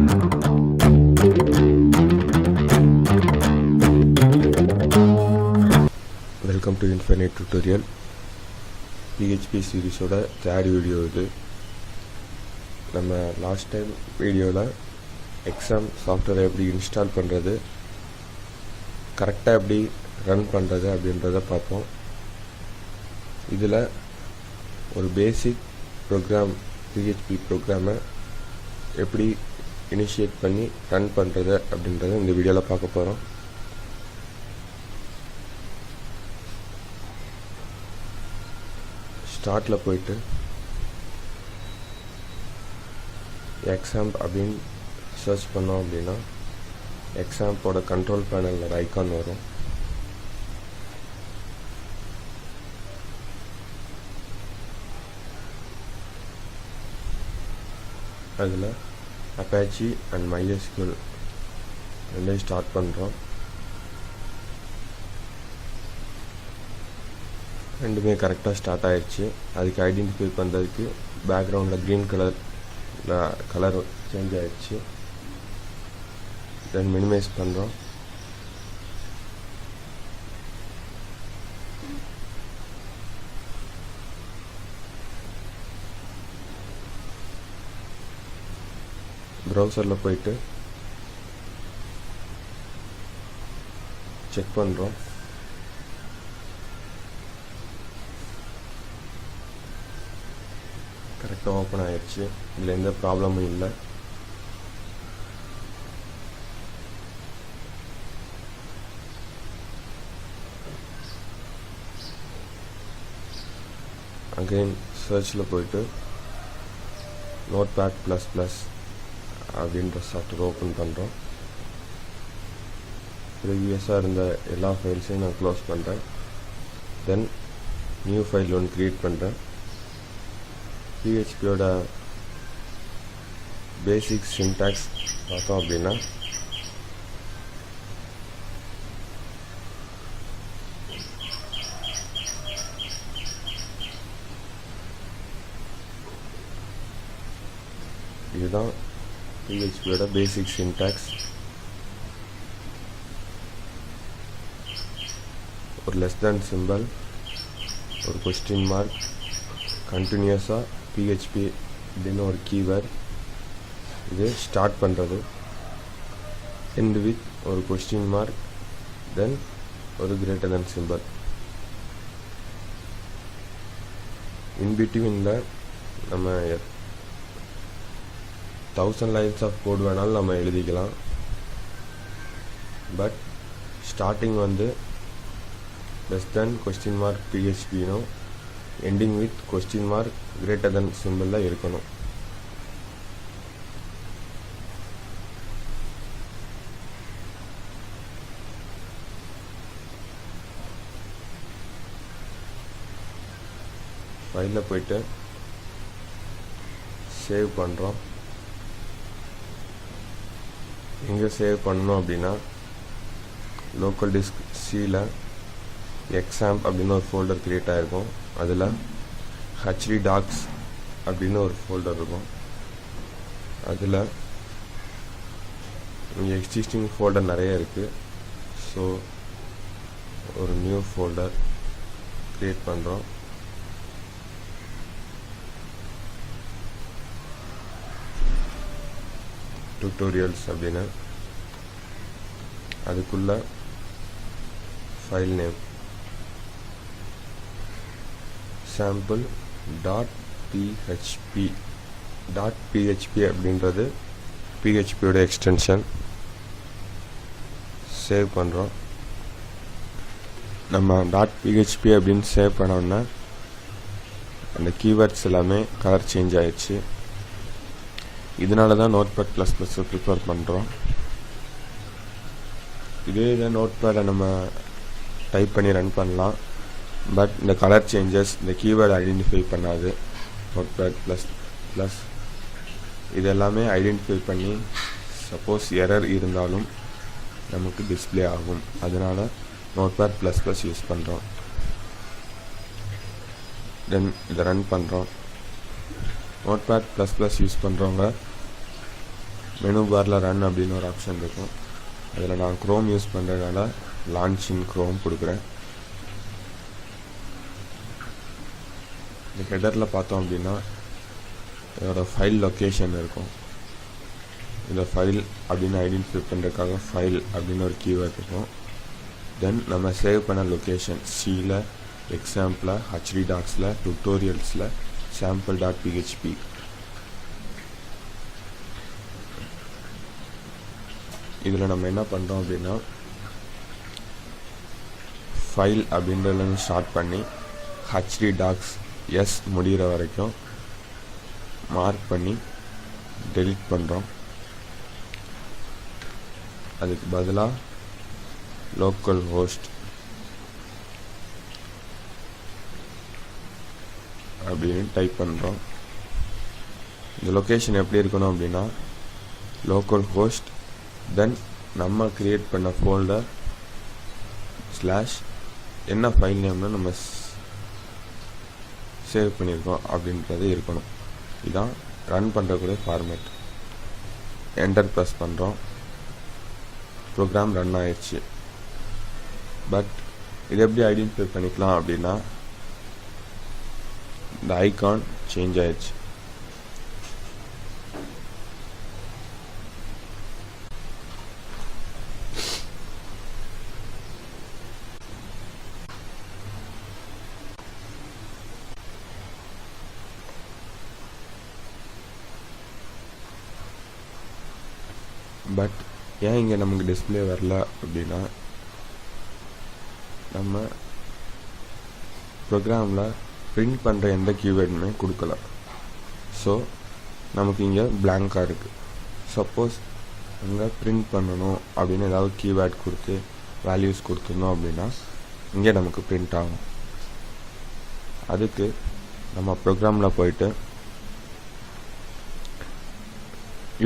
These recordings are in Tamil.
Welcome to Infinite Tutorial. PHP series oda third video idu. நம்ம லாஸ்ட் டைம் வீடியோவில் எக்ஸாம் சாஃப்ட்வேரை எப்படி இன்ஸ்டால் பண்ணுறது, கரெக்டாக எப்படி ரன் பண்ணுறது அப்படின்றத பார்ப்போம். இதில் ஒரு பேசிக் ப்ரோக்ராம் PHP ப்ரோக்ராமை எப்படி இனிஷியேட் பண்ணி ரன் பண்ணுறது அப்படின்றத இந்த வீடியோவில் பார்க்க போகிறோம். ஸ்டார்ட்டில் போயிட்டு எக்ஸாம்ப் அப்படின்னு சர்ச் பண்ணோம் அப்படின்னா எக்ஸாம்போட கண்ட்ரோல் பேனலில் ஒரு ஐக்கான் வரும். அதில் அப்பாச்சி அண்ட் MySQL ரெண்டையும் ஸ்டார்ட் பண்ணுறோம். ரெண்டுமே கரெக்டாக ஸ்டார்ட் ஆகிடுச்சு. அதுக்கு ஐடென்டிஃபை பண்ணுறதுக்கு பேக்ரவுண்டில் க்ரீன் கலர் சேஞ்ச் ஆகிடுச்சு. தென் மினிமைஸ் பண்ணுறோம். ப்ரௌசரில் போயிட்டு செக் பண்ணுறோம். கரெக்டாக ஓப்பன் ஆகிடுச்சு. இதில் எந்த ப்ராப்ளமும் இல்லை. அகைன் சர்ச்சில் போயிட்டு Notepad++ அப்படின்ற சாஃப்ட்வேர் ஓப்பன் பண்ணுறோம். ப்ரீவியஸாக இருந்த எல்லா ஃபைல்ஸையும் நான் க்ளோஸ் பண்ணுறேன். தென் நியூ ஃபைல் ஒன்று க்ரியேட் பண்ணுறேன். PHPயோட பேசிக் சின்டாக்ஸ் பார்த்தோம் அப்படின்னா இதுதான் PHPயோட பேசிக் சின்டாக்ஸ். ஒரு லெஸ் தேன் சிம்பிள், ஒரு கொஸ்டின் மார்க், கண்டினியூஸாக PHP அப்படின்னு ஒரு கீவேர்ட், இது ஸ்டார்ட் பண்ணுறது, எண்ட் வித் ஒரு கொஸ்டின் மார்க், தென் ஒரு கிரேட்டர் தென் சிம்பிள். இன்பிட்வீனில் நம்ம 1000 லைன்ஸ் ஆஃப் கோட் வேணாலும் நம்ம எழுதிக்கலாம். பட் ஸ்டார்டிங் வந்து லெஸ் தென் கொஸ்டின் மார்க் PHPனும் ending with question mark greater than சிம்பிளில் இருக்கணும். ஃபைலில் போயிட்டு சேவ் பண்ணுறோம். எங்கே சேவ் பண்ணணும் அப்படின்னா லோக்கல் டிஸ்க் Cயில் எக்ஸாம்ப் அப்படின்னு ஒரு ஃபோல்டர் க்ரியேட் ஆகிருக்கும். அதில் HD docs அப்படின்னு ஒரு ஃபோல்டர் இருக்கும். அதில் இங்கே எக்ஸிஸ்டிங் ஃபோல்டர் நிறைய இருக்குது. ஸோ ஒரு நியூ ஃபோல்டர் க்ரியேட் பண்ணுறோம். டுட்டோரியல்ஸ் அப்படின்னு அதுக்குள்ள ஃபைல் நேம் sample.php அப்படின்றது PHPயோட எக்ஸ்டென்ஷன். சேவ் பண்ணுறோம். நம்ம .php அப்படின்னு சேவ் பண்ணோன்னா அந்த கீவேர்ட்ஸ் எல்லாமே கலர் சேஞ்ச் ஆகிடுச்சு. இதனால தான் Notepad++ ப்ரிஃபர் பண்ணுறோம். இதே தான் நோட்பேடை நம்ம டைப் பண்ணி ரன் பண்ணலாம். பட் இந்த கலர் சேஞ்சஸ் இந்த கீவேர்டு ஐடென்டிஃபை பண்ணாது. Notepad++ இது எல்லாமே ஐடென்டிஃபை பண்ணி சப்போஸ் எரர் இருந்தாலும் நமக்கு டிஸ்பிளே ஆகும். அதனால் Notepad++ யூஸ் பண்ணுறோம். தென் இதை ரன் பண்ணுறோம். Notepad++ யூஸ் பண்ணுறவங்க மெனு பாரில் ரன் அப்படின்னு ஒரு ஆப்ஷன் இருக்கும். அதில் நான் க்ரோம் யூஸ் பண்ணுறதுனால லான்ச் இன் க்ரோம் கொடுக்குறேன். இந்த ஹெடரில் பார்த்தோம் அப்படின்னா இதோட ஃபைல் லொக்கேஷன் இருக்கும். இந்த ஃபைல் அப்படின்னு ஐடென்டிஃபை பண்ணுறதுக்காக ஃபைல் அப்படின்னு ஒரு கீவேர்ட் இருக்கும். தென் நம்ம சேவ் பண்ண லொக்கேஷன் சியில், எக்ஸாம்பிளில், ஹெச்டி டாக்ஸில், டுட்டோரியல்ஸில், sample.php. இதில் நம்ம என்ன பண்ணுறோம் அப்படின்னா ஃபைல் அப்படின்றதுலேருந்து ஸ்டார்ட் பண்ணி ஹெச்டி டாக்ஸ் எஸ் முடிகிற வரைக்கும் மார்க் பண்ணி டெலிட் பண்ணுறோம். அதுக்கு பதிலாக லோக்கல் ஹோஸ்ட் அப்படின்னு டைப் பண்ணுறோம். இந்த லொக்கேஷன் எப்படி இருக்கணும் அப்படின்னா லோக்கல் ஹோஸ்ட், தென் நம்ம க்ரியேட் பண்ண ஃபோல்டர் ஸ்லாஷ் என்ன ஃபைல் நேம்னு நம்ம சேவ் பண்ணியிருக்கோம் அப்படின்றது இருக்கணும். இதுதான் ரன் பண்ணுறக்கூடிய ஃபார்மேட். என்டர் ப்ரெஸ் பண்ணுறோம். ப்ரோக்ராம் ரன் ஆயிடுச்சு. பட் இது எப்படி ஐடென்டிஃபை பண்ணிக்கலாம் அப்படின்னா இந்த ஐகான் சேஞ்ச் ஆயிடுச்சு. பட் ஏன் இங்கே நமக்கு டிஸ்பிளே வரல அப்படின்னா நம்ம ப்ரோக்ராமில் பிரிண்ட் பண்ணுற எந்த கீவேர்டுமே கொடுக்கல. ஸோ நமக்கு இங்கே பிளாங்காக இருக்குது. சப்போஸ் அங்கே பிரிண்ட் பண்ணணும் அப்படின்னு ஏதாவது கீவேர்ட் கொடுத்து வேல்யூஸ் கொடுத்துருந்தோம் அப்படின்னா இங்கே நமக்கு பிரிண்ட் ஆகும். அதுக்கு நம்ம ப்ரோக்ராமில் போயிட்டு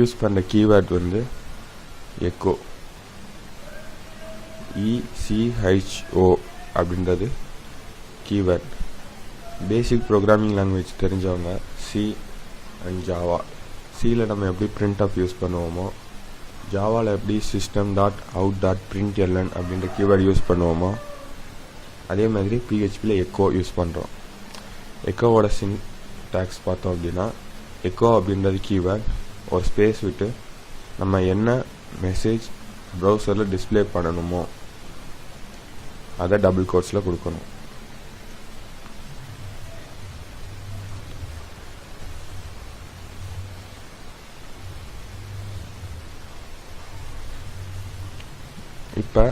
யூஸ் பண்ணுற கீவேர்ட் வந்து எக்கோ, ECHO அப்படின்றது கீவேர்ட். பேசிக் ப்ரோக்ராமிங் லாங்குவேஜ் தெரிஞ்சவங்க சி அண்ட் ஜாவா, சியில் நம்ம எப்படி பிரிண்ட் ஆஃப் யூஸ் பண்ணுவோமோ, ஜாவாவில் எப்படி system.out.println அப்படின்ற கீவேர்ட் யூஸ் பண்ணுவோமோ அதே மாதிரி PHPயில் எக்கோ யூஸ் பண்ணுறோம். எக்கோவோட சின்டாக்ஸ் பார்த்தோம் அப்படின்னா எக்கோ அப்படின்றது கீவேர்ட், ஒரு ஸ்பேஸ் விட்டு நம்ம என்ன மெசேஜ் ப்ரௌசரில் டிஸ்பிளே பண்ணணுமோ அதை டபுள் கோட்ஸில் கொடுக்கணும். இப்போ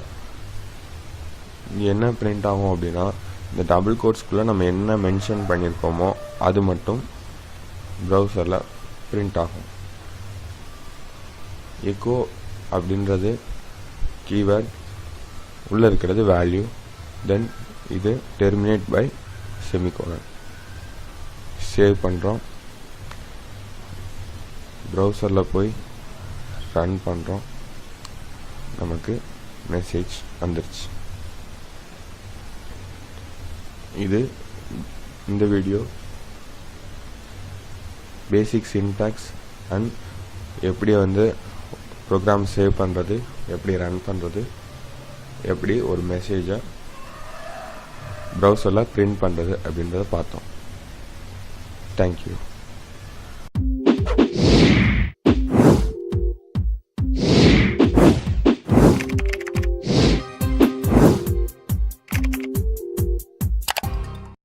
இங்கே என்ன பிரிண்ட் ஆகும் அப்படின்னா இந்த டபுள் கோட்ஸ்குள்ளே நம்ம என்ன மென்ஷன் பண்ணியிருக்கோமோ அது மட்டும் ப்ரௌசரில் பிரிண்ட் ஆகும். எக்கோ அப்படின்றது கீவேர்ட், உள்ளே இருக்கிறது வேல்யூ, தென் இது டெர்மினேட் பை செமிகோலன். சேவ் பண்ணுறோம். ப்ரௌசரில் போய் ரன் பண்ணுறோம். நமக்கு மெசேஜ் வந்துருச்சு. இது இந்த வீடியோ பேசிக் சின்டாக்ஸ் அண்ட் எப்படி வந்து ப்ரோக்ராம் சேவ் பண்ணுறது, எப்படி ரன் பண்ணுறது, எப்படி ஒரு மெசேஜை ப்ரௌசரில் பிரிண்ட் பண்ணுறது அப்படின்றத பார்த்தோம். தேங்க்யூ.